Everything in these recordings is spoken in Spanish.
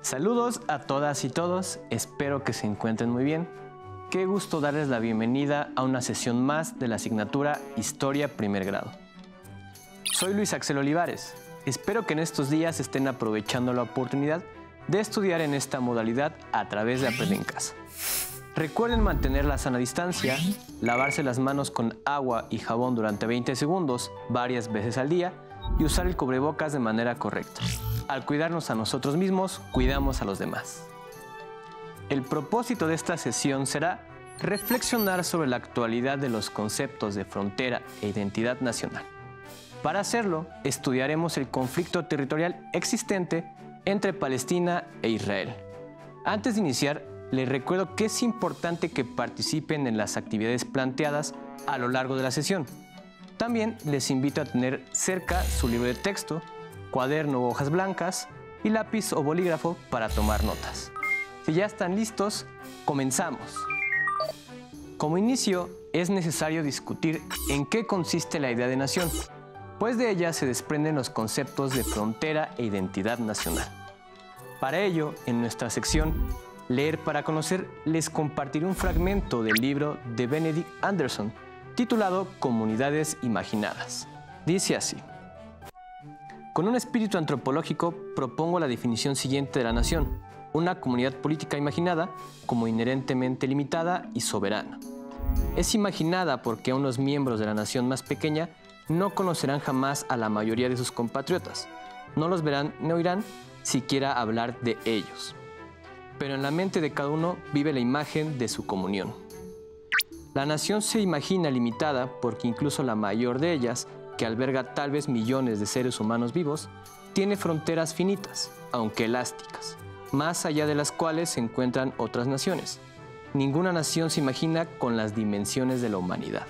Saludos a todas y todos, espero que se encuentren muy bien. Qué gusto darles la bienvenida a una sesión más de la asignatura Historia Primer Grado. Soy Luis Axel Olivares, espero que en estos días estén aprovechando la oportunidad de estudiar en esta modalidad a través de Aprende en Casa. Recuerden mantener la sana distancia, lavarse las manos con agua y jabón durante 20 segundos varias veces al día y usar el cubrebocas de manera correcta. Al cuidarnos a nosotros mismos, cuidamos a los demás. El propósito de esta sesión será reflexionar sobre la actualidad de los conceptos de frontera e identidad nacional. Para hacerlo, estudiaremos el conflicto territorial existente entre Palestina e Israel. Antes de iniciar, les recuerdo que es importante que participen en las actividades planteadas a lo largo de la sesión. También les invito a tener cerca su libro de texto, cuaderno o hojas blancas y lápiz o bolígrafo para tomar notas. Si ya están listos, comenzamos. Como inicio, es necesario discutir en qué consiste la idea de nación, pues de ella se desprenden los conceptos de frontera e identidad nacional. Para ello, en nuestra sección Leer para conocer, les compartiré un fragmento del libro de Benedict Anderson, titulado Comunidades Imaginadas. Dice así: con un espíritu antropológico propongo la definición siguiente de la nación: una comunidad política imaginada como inherentemente limitada y soberana. Es imaginada porque aún los miembros de la nación más pequeña no conocerán jamás a la mayoría de sus compatriotas, no los verán ni oirán siquiera hablar de ellos. Pero en la mente de cada uno vive la imagen de su comunión. La nación se imagina limitada porque incluso la mayor de ellas, que alberga tal vez millones de seres humanos vivos, tiene fronteras finitas, aunque elásticas, más allá de las cuales se encuentran otras naciones. Ninguna nación se imagina con las dimensiones de la humanidad.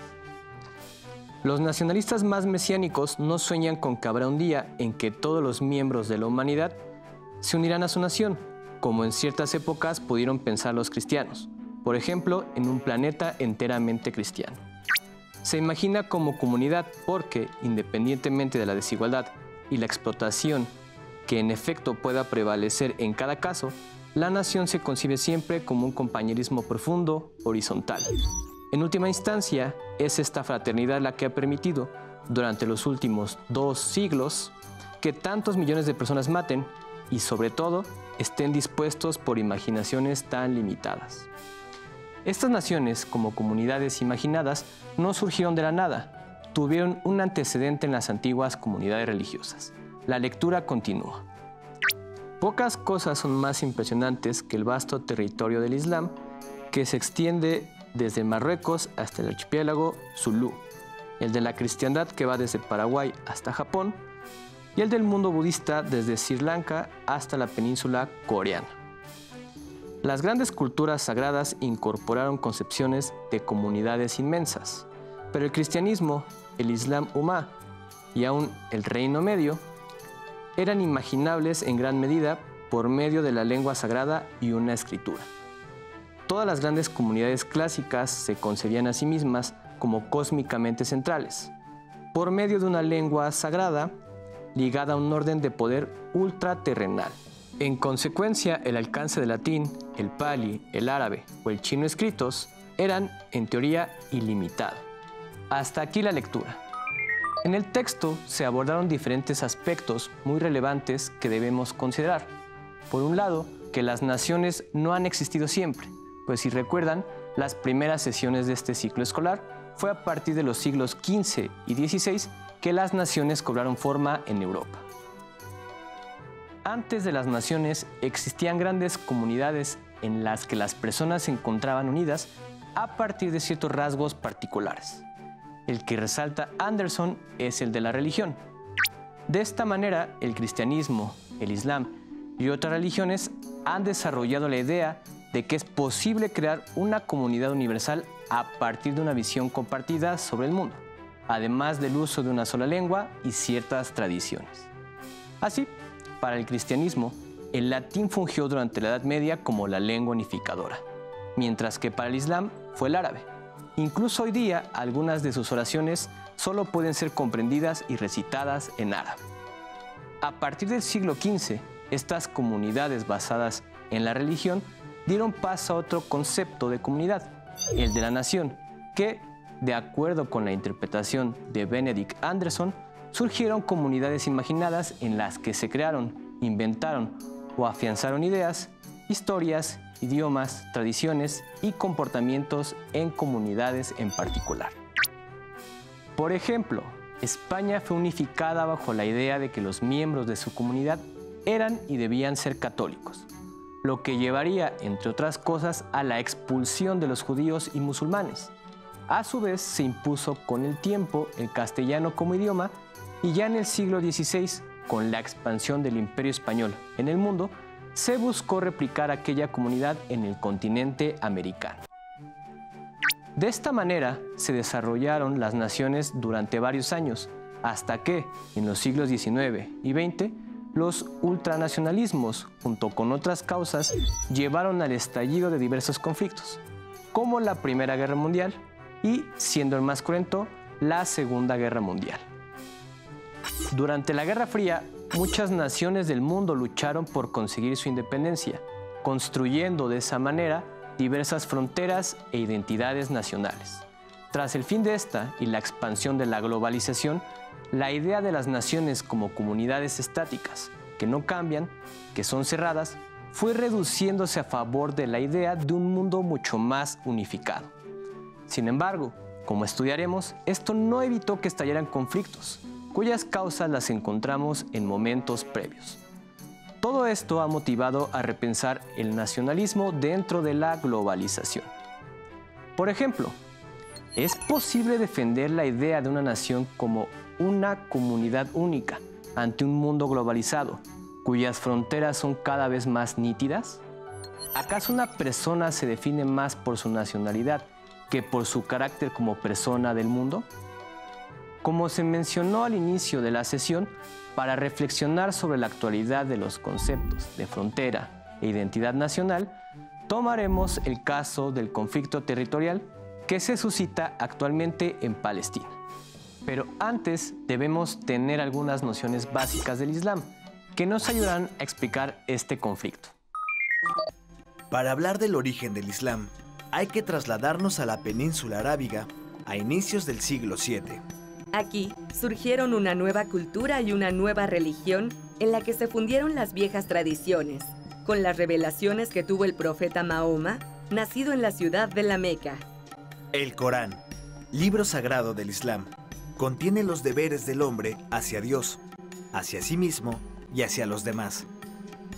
Los nacionalistas más mesiánicos no sueñan con que habrá un día en que todos los miembros de la humanidad se unirán a su nación, como en ciertas épocas pudieron pensar los cristianos, por ejemplo, en un planeta enteramente cristiano. Se imagina como comunidad porque, independientemente de la desigualdad y la explotación que en efecto pueda prevalecer en cada caso, la nación se concibe siempre como un compañerismo profundo, horizontal. En última instancia, es esta fraternidad la que ha permitido, durante los últimos 2 siglos, que tantos millones de personas maten y, sobre todo, estén dispuestos por imaginaciones tan limitadas. Estas naciones, como comunidades imaginadas, no surgieron de la nada, tuvieron un antecedente en las antiguas comunidades religiosas. La lectura continúa. Pocas cosas son más impresionantes que el vasto territorio del Islam, que se extiende desde Marruecos hasta el archipiélago Zulú, el de la cristiandad que va desde Paraguay hasta Japón, y el del mundo budista desde Sri Lanka hasta la península coreana. Las grandes culturas sagradas incorporaron concepciones de comunidades inmensas, pero el cristianismo, el Islam Ummah y aún el Reino Medio eran imaginables en gran medida por medio de la lengua sagrada y una escritura. Todas las grandes comunidades clásicas se concebían a sí mismas como cósmicamente centrales, por medio de una lengua sagrada ligada a un orden de poder ultraterrenal. En consecuencia, el alcance del latín, el pali, el árabe o el chino escritos eran, en teoría, ilimitado. Hasta aquí la lectura. En el texto se abordaron diferentes aspectos muy relevantes que debemos considerar. Por un lado, que las naciones no han existido siempre, pues si recuerdan, las primeras sesiones de este ciclo escolar fue a partir de los siglos XV y XVI que las naciones cobraron forma en Europa. Antes de las naciones existían grandes comunidades en las que las personas se encontraban unidas a partir de ciertos rasgos particulares. El que resalta Anderson es el de la religión. De esta manera, el cristianismo, el islam y otras religiones han desarrollado la idea de que es posible crear una comunidad universal a partir de una visión compartida sobre el mundo, además del uso de una sola lengua y ciertas tradiciones. Así, para el cristianismo, el latín fungió durante la Edad Media como la lengua unificadora, mientras que para el Islam fue el árabe. Incluso hoy día, algunas de sus oraciones solo pueden ser comprendidas y recitadas en árabe. A partir del siglo XV, estas comunidades basadas en la religión dieron paso a otro concepto de comunidad, el de la nación, que, de acuerdo con la interpretación de Benedict Anderson, surgieron comunidades imaginadas en las que se crearon, inventaron o afianzaron ideas, historias, idiomas, tradiciones y comportamientos en comunidades en particular. Por ejemplo, España fue unificada bajo la idea de que los miembros de su comunidad eran y debían ser católicos, lo que llevaría, entre otras cosas, a la expulsión de los judíos y musulmanes. A su vez, se impuso con el tiempo el castellano como idioma y ya en el siglo XVI, con la expansión del Imperio Español en el mundo, se buscó replicar aquella comunidad en el continente americano. De esta manera se desarrollaron las naciones durante varios años, hasta que, en los siglos XIX y XX, los ultranacionalismos, junto con otras causas, llevaron al estallido de diversos conflictos, como la Primera Guerra Mundial y, siendo el más cruento, la Segunda Guerra Mundial. Durante la Guerra Fría, muchas naciones del mundo lucharon por conseguir su independencia, construyendo de esa manera diversas fronteras e identidades nacionales. Tras el fin de esta y la expansión de la globalización, la idea de las naciones como comunidades estáticas, que no cambian, que son cerradas, fue reduciéndose a favor de la idea de un mundo mucho más unificado. Sin embargo, como estudiaremos, esto no evitó que estallaran conflictos, cuyas causas las encontramos en momentos previos. Todo esto ha motivado a repensar el nacionalismo dentro de la globalización. Por ejemplo, ¿es posible defender la idea de una nación como una comunidad única ante un mundo globalizado, cuyas fronteras son cada vez más nítidas? ¿Acaso una persona se define más por su nacionalidad que por su carácter como persona del mundo? Como se mencionó al inicio de la sesión, para reflexionar sobre la actualidad de los conceptos de frontera e identidad nacional, tomaremos el caso del conflicto territorial que se suscita actualmente en Palestina. Pero antes debemos tener algunas nociones básicas del Islam que nos ayudarán a explicar este conflicto. Para hablar del origen del Islam, hay que trasladarnos a la península arábiga a inicios del siglo VII. Aquí surgieron una nueva cultura y una nueva religión en la que se fundieron las viejas tradiciones, con las revelaciones que tuvo el profeta Mahoma, nacido en la ciudad de la Meca. El Corán, libro sagrado del Islam, contiene los deberes del hombre hacia Dios, hacia sí mismo y hacia los demás.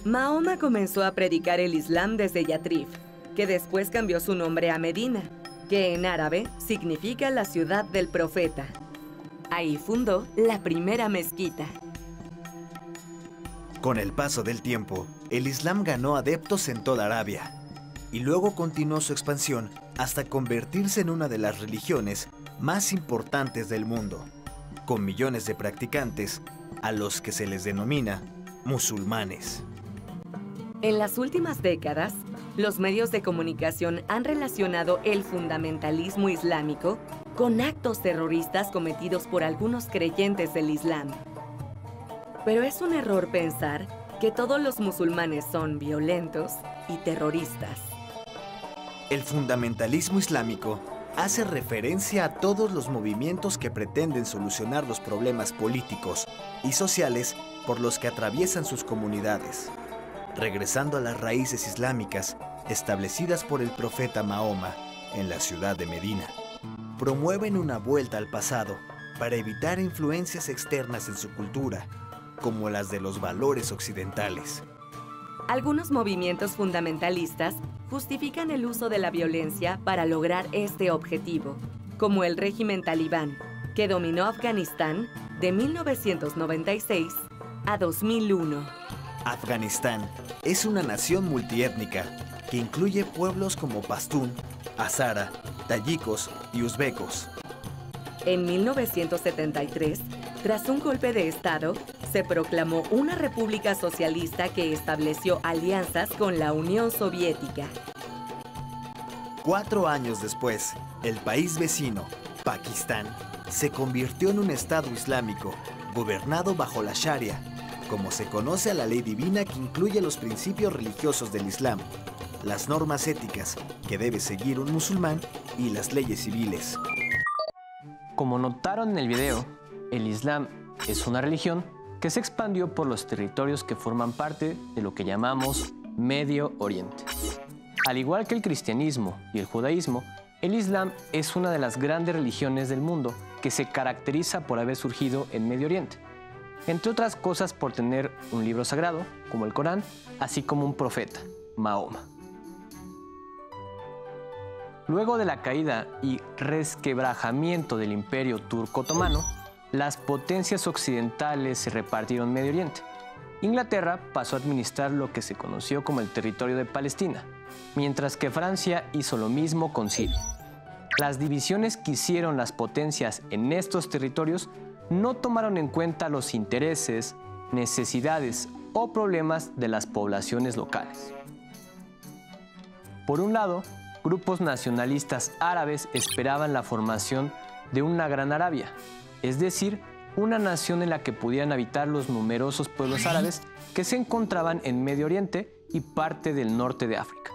Mahoma comenzó a predicar el Islam desde Yatrib, que después cambió su nombre a Medina, que en árabe significa la ciudad del profeta. Ahí fundó la primera mezquita. Con el paso del tiempo, el Islam ganó adeptos en toda Arabia y luego continuó su expansión hasta convertirse en una de las religiones más importantes del mundo, con millones de practicantes a los que se les denomina musulmanes. En las últimas décadas, los medios de comunicación han relacionado el fundamentalismo islámico con actos terroristas cometidos por algunos creyentes del Islam. Pero es un error pensar que todos los musulmanes son violentos y terroristas. El fundamentalismo islámico hace referencia a todos los movimientos que pretenden solucionar los problemas políticos y sociales por los que atraviesan sus comunidades, regresando a las raíces islámicas establecidas por el profeta Mahoma en la ciudad de Medina. Promueven una vuelta al pasado para evitar influencias externas en su cultura, como las de los valores occidentales. Algunos movimientos fundamentalistas justifican el uso de la violencia para lograr este objetivo, como el régimen talibán, que dominó Afganistán de 1996 a 2001. Afganistán es una nación multiétnica que incluye pueblos como pastún, hazara, tayikos y uzbecos. En 1973, tras un golpe de Estado, se proclamó una república socialista que estableció alianzas con la Unión Soviética. 4 años después, el país vecino, Pakistán, se convirtió en un estado islámico, gobernado bajo la Sharia, como se conoce a la ley divina que incluye los principios religiosos del Islam, las normas éticas que debe seguir un musulmán y las leyes civiles. Como notaron en el video, el Islam es una religión que se expandió por los territorios que forman parte de lo que llamamos Medio Oriente. Al igual que el cristianismo y el judaísmo, el Islam es una de las grandes religiones del mundo que se caracteriza por haber surgido en Medio Oriente, entre otras cosas por tener un libro sagrado, como el Corán, así como un profeta, Mahoma. Luego de la caída y resquebrajamiento del Imperio Turco Otomano, las potencias occidentales se repartieron en Medio Oriente. Inglaterra pasó a administrar lo que se conoció como el territorio de Palestina, mientras que Francia hizo lo mismo con Siria. Las divisiones que hicieron las potencias en estos territorios no tomaron en cuenta los intereses, necesidades o problemas de las poblaciones locales. Por un lado, grupos nacionalistas árabes esperaban la formación de una Gran Arabia, es decir, una nación en la que pudieran habitar los numerosos pueblos árabes que se encontraban en Medio Oriente y parte del norte de África.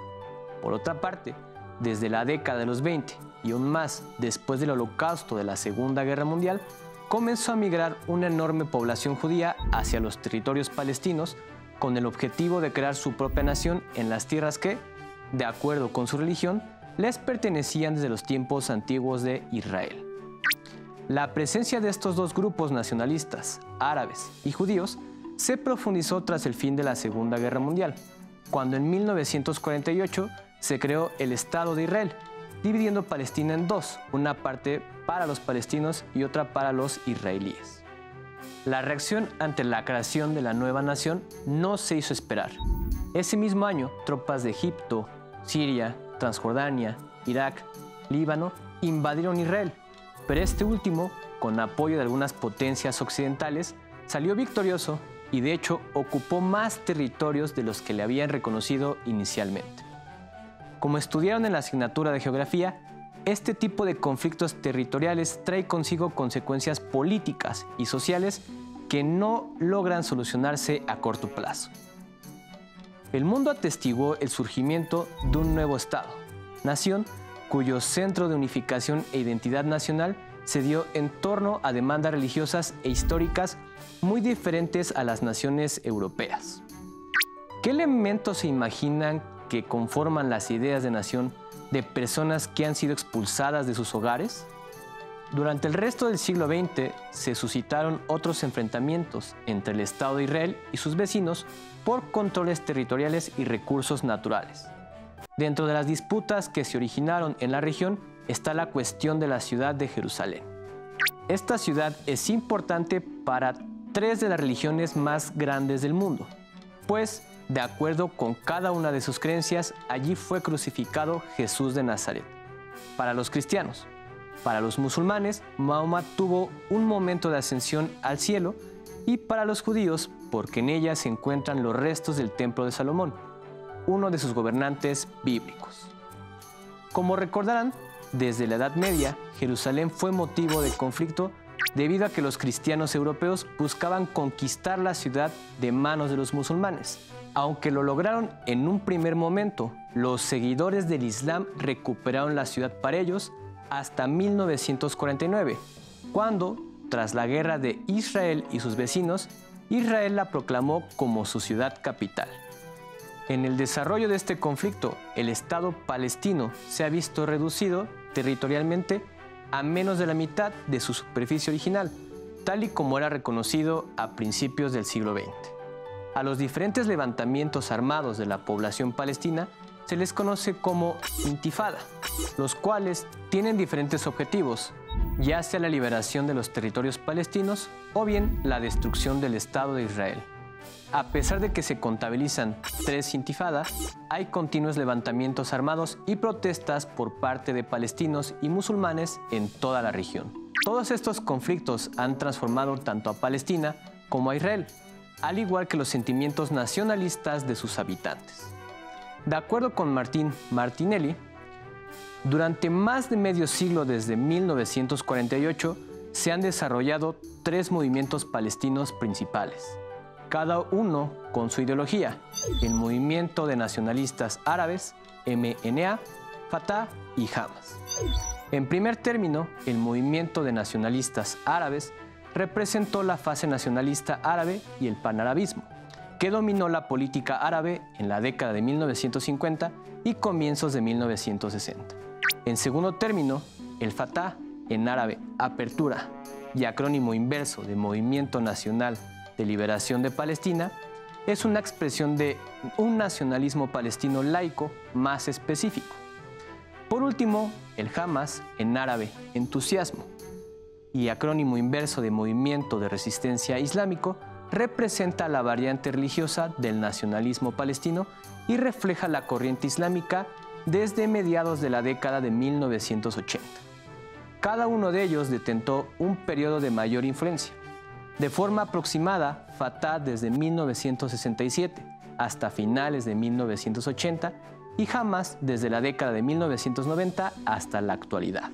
Por otra parte, desde la década de los 20 y aún más después del holocausto de la Segunda Guerra Mundial, comenzó a migrar una enorme población judía hacia los territorios palestinos con el objetivo de crear su propia nación en las tierras que, de acuerdo con su religión, les pertenecían desde los tiempos antiguos de Israel. La presencia de estos dos grupos nacionalistas, árabes y judíos, se profundizó tras el fin de la Segunda Guerra Mundial, cuando en 1948 se creó el Estado de Israel, dividiendo Palestina en dos, una parte para los palestinos y otra para los israelíes. La reacción ante la creación de la nueva nación no se hizo esperar. Ese mismo año, tropas de Egipto, Siria, Transjordania, Irak, Líbano invadieron Israel, pero este último, con apoyo de algunas potencias occidentales, salió victorioso y de hecho ocupó más territorios de los que le habían reconocido inicialmente. Como estudiaron en la asignatura de geografía, este tipo de conflictos territoriales trae consigo consecuencias políticas y sociales que no logran solucionarse a corto plazo. El mundo atestiguó el surgimiento de un nuevo Estado, nación cuyo centro de unificación e identidad nacional se dio en torno a demandas religiosas e históricas muy diferentes a las naciones europeas. ¿Qué elementos se imaginan que conforman las ideas de nación de personas que han sido expulsadas de sus hogares? Durante el resto del siglo XX se suscitaron otros enfrentamientos entre el Estado de Israel y sus vecinos por controles territoriales y recursos naturales. Dentro de las disputas que se originaron en la región está la cuestión de la ciudad de Jerusalén. Esta ciudad es importante para tres de las religiones más grandes del mundo, pues, de acuerdo con cada una de sus creencias, allí fue crucificado Jesús de Nazaret. Para los cristianos, para los musulmanes, Mahoma tuvo un momento de ascensión al cielo, y para los judíos, porque en ella se encuentran los restos del Templo de Salomón, uno de sus gobernantes bíblicos. Como recordarán, desde la Edad Media, Jerusalén fue motivo de conflicto debido a que los cristianos europeos buscaban conquistar la ciudad de manos de los musulmanes. Aunque lo lograron en un primer momento, los seguidores del Islam recuperaron la ciudad para ellos hasta 1949, cuando, tras la guerra de Israel y sus vecinos, Israel la proclamó como su ciudad capital. En el desarrollo de este conflicto, el Estado palestino se ha visto reducido territorialmente a menos de la mitad de su superficie original, tal y como era reconocido a principios del siglo XX. A los diferentes levantamientos armados de la población palestina se les conoce como intifada, los cuales tienen diferentes objetivos, ya sea la liberación de los territorios palestinos o bien la destrucción del Estado de Israel. A pesar de que se contabilizan 3 intifadas, hay continuos levantamientos armados y protestas por parte de palestinos y musulmanes en toda la región. Todos estos conflictos han transformado tanto a Palestina como a Israel, al igual que los sentimientos nacionalistas de sus habitantes. De acuerdo con Martin Martinelli, durante más de medio siglo desde 1948 se han desarrollado 3 movimientos palestinos principales: cada uno con su ideología: el Movimiento de Nacionalistas Árabes, MNA, Fatah y Hamas. En primer término, el Movimiento de Nacionalistas Árabes representó la fase nacionalista árabe y el panarabismo, que dominó la política árabe en la década de 1950 y comienzos de 1960. En segundo término, el Fatah, en árabe Apertura y acrónimo inverso de Movimiento Nacional de Liberación de Palestina, es una expresión de un nacionalismo palestino laico más específico. Por último, el Hamas, en árabe Entusiasmo y acrónimo inverso de Movimiento de Resistencia Islámico, representa la variante religiosa del nacionalismo palestino y refleja la corriente islámica desde mediados de la década de 1980. Cada uno de ellos detentó un periodo de mayor influencia. De forma aproximada, Fatah desde 1967 hasta finales de 1980 y Hamas desde la década de 1990 hasta la actualidad.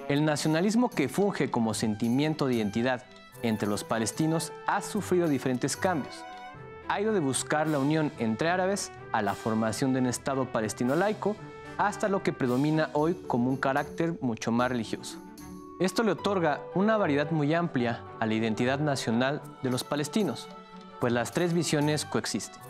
El nacionalismo, que funge como sentimiento de identidad entre los palestinos, ha sufrido diferentes cambios. Ha ido de buscar la unión entre árabes a la formación de un Estado palestino laico, hasta lo que predomina hoy como un carácter mucho más religioso. Esto le otorga una variedad muy amplia a la identidad nacional de los palestinos, pues las tres visiones coexisten.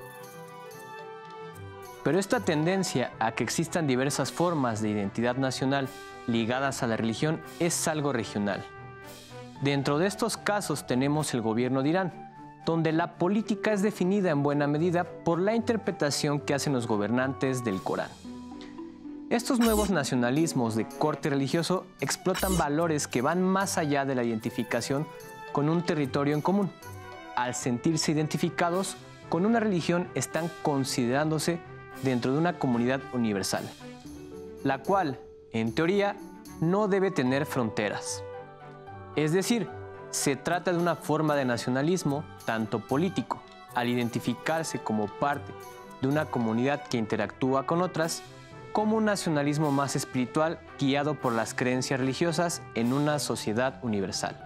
Pero esta tendencia a que existan diversas formas de identidad nacional ligadas a la religión es algo regional. Dentro de estos casos tenemos el gobierno de Irán, donde la política es definida en buena medida por la interpretación que hacen los gobernantes del Corán. Estos nuevos nacionalismos de corte religioso explotan valores que van más allá de la identificación con un territorio en común. Al sentirse identificados con una religión, están considerándose dentro de una comunidad universal, la cual, en teoría, no debe tener fronteras. Es decir, se trata de una forma de nacionalismo tanto político, al identificarse como parte de una comunidad que interactúa con otras, como un nacionalismo más espiritual guiado por las creencias religiosas en una sociedad universal.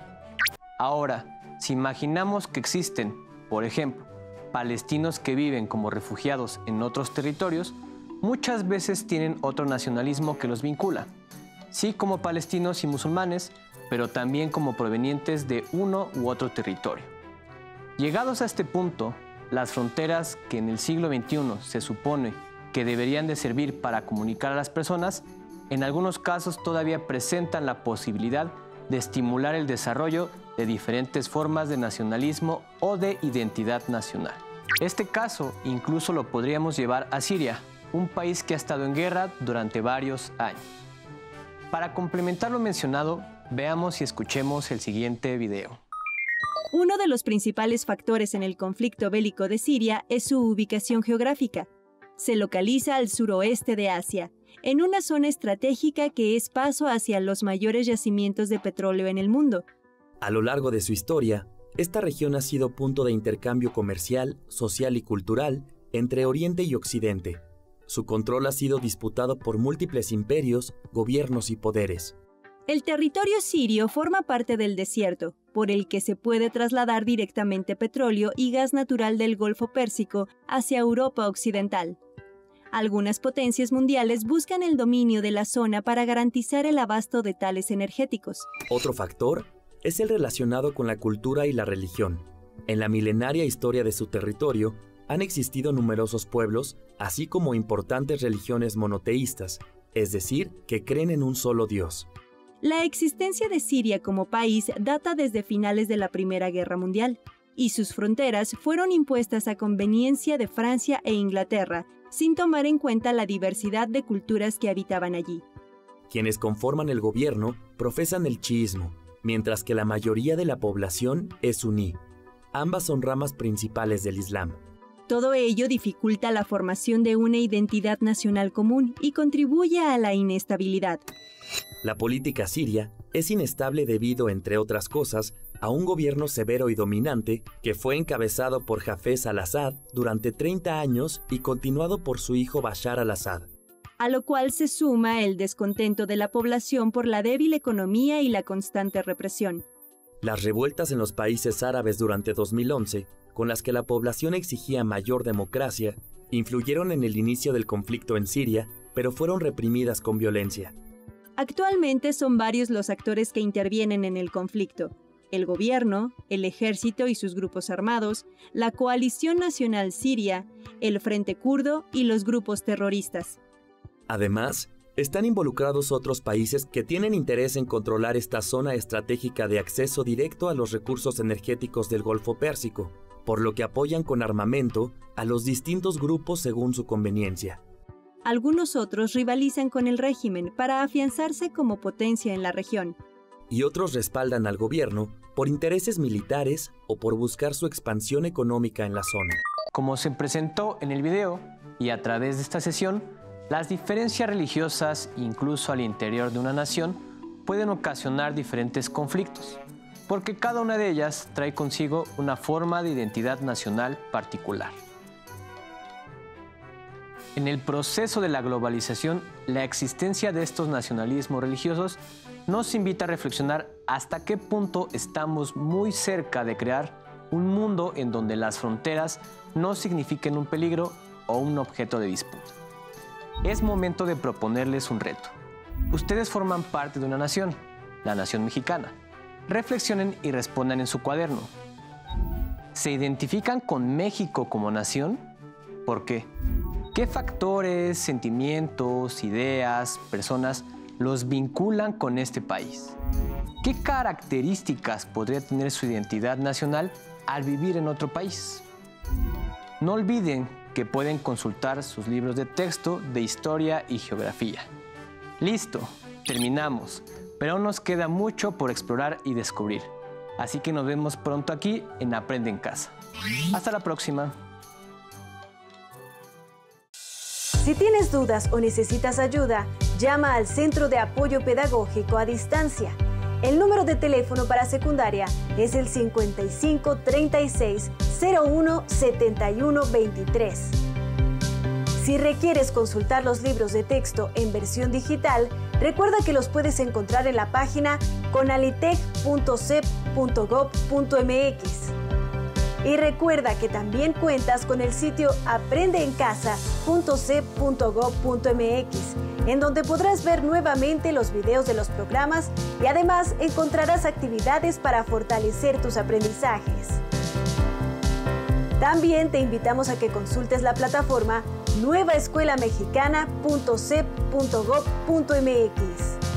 Ahora, si imaginamos que existen, por ejemplo, palestinos que viven como refugiados en otros territorios, muchas veces tienen otro nacionalismo que los vincula, sí como palestinos y musulmanes, pero también como provenientes de uno u otro territorio. Llegados a este punto, las fronteras que en el siglo XXI se supone que deberían de servir para comunicar a las personas, en algunos casos todavía presentan la posibilidad de estimular el desarrollo de diferentes formas de nacionalismo o de identidad nacional. Este caso incluso lo podríamos llevar a Siria, un país que ha estado en guerra durante varios años. Para complementar lo mencionado, veamos y escuchemos el siguiente video. Uno de los principales factores en el conflicto bélico de Siria es su ubicación geográfica. Se localiza al suroeste de Asia, en una zona estratégica que es paso hacia los mayores yacimientos de petróleo en el mundo. A lo largo de su historia, esta región ha sido punto de intercambio comercial, social y cultural entre Oriente y Occidente. Su control ha sido disputado por múltiples imperios, gobiernos y poderes. El territorio sirio forma parte del desierto, por el que se puede trasladar directamente petróleo y gas natural del Golfo Pérsico hacia Europa Occidental. Algunas potencias mundiales buscan el dominio de la zona para garantizar el abasto de tales energéticos. Otro factor es el relacionado con la cultura y la religión. En la milenaria historia de su territorio, han existido numerosos pueblos, así como importantes religiones monoteístas, es decir, que creen en un solo Dios. La existencia de Siria como país data desde finales de la Primera Guerra Mundial, y sus fronteras fueron impuestas a conveniencia de Francia e Inglaterra, sin tomar en cuenta la diversidad de culturas que habitaban allí. Quienes conforman el gobierno profesan el chiismo, mientras que la mayoría de la población es suní. Ambas son ramas principales del Islam. Todo ello dificulta la formación de una identidad nacional común y contribuye a la inestabilidad. La política siria es inestable debido, entre otras cosas, a un gobierno severo y dominante que fue encabezado por Hafez al-Assad durante 30 años y continuado por su hijo Bashar al-Assad. A lo cual se suma el descontento de la población por la débil economía y la constante represión. Las revueltas en los países árabes durante 2011, con las que la población exigía mayor democracia, influyeron en el inicio del conflicto en Siria, pero fueron reprimidas con violencia. Actualmente son varios los actores que intervienen en el conflicto: el gobierno, el ejército y sus grupos armados, la Coalición Nacional Siria, el Frente Kurdo y los grupos terroristas. Además, están involucrados otros países que tienen interés en controlar esta zona estratégica de acceso directo a los recursos energéticos del Golfo Pérsico, por lo que apoyan con armamento a los distintos grupos según su conveniencia. Algunos otros rivalizan con el régimen para afianzarse como potencia en la región. Y otros respaldan al gobierno por intereses militares o por buscar su expansión económica en la zona. Como se presentó en el video y a través de esta sesión, las diferencias religiosas, incluso al interior de una nación, pueden ocasionar diferentes conflictos, porque cada una de ellas trae consigo una forma de identidad nacional particular. En el proceso de la globalización, la existencia de estos nacionalismos religiosos nos invita a reflexionar hasta qué punto estamos muy cerca de crear un mundo en donde las fronteras no signifiquen un peligro o un objeto de disputa. Es momento de proponerles un reto. Ustedes forman parte de una nación, la nación mexicana. Reflexionen y respondan en su cuaderno. ¿Se identifican con México como nación? ¿Por qué? ¿Qué factores, sentimientos, ideas, personas los vinculan con este país? ¿Qué características podría tener su identidad nacional al vivir en otro país? No olviden que pueden consultar sus libros de texto de historia y geografía. Listo, terminamos, pero aún nos queda mucho por explorar y descubrir. Así que nos vemos pronto aquí en Aprende en Casa. Hasta la próxima. Si tienes dudas o necesitas ayuda, llama al Centro de Apoyo Pedagógico a Distancia. El número de teléfono para secundaria es el 55 36 01 71 23. Si requieres consultar los libros de texto en versión digital, recuerda que los puedes encontrar en la página conalitec.cep.gov.mx. Y recuerda que también cuentas con el sitio aprendeencasa.cep.gov.mx, en donde podrás ver nuevamente los videos de los programas y además encontrarás actividades para fortalecer tus aprendizajes. También te invitamos a que consultes la plataforma nuevaescuelamexicana.cep.gov.mx.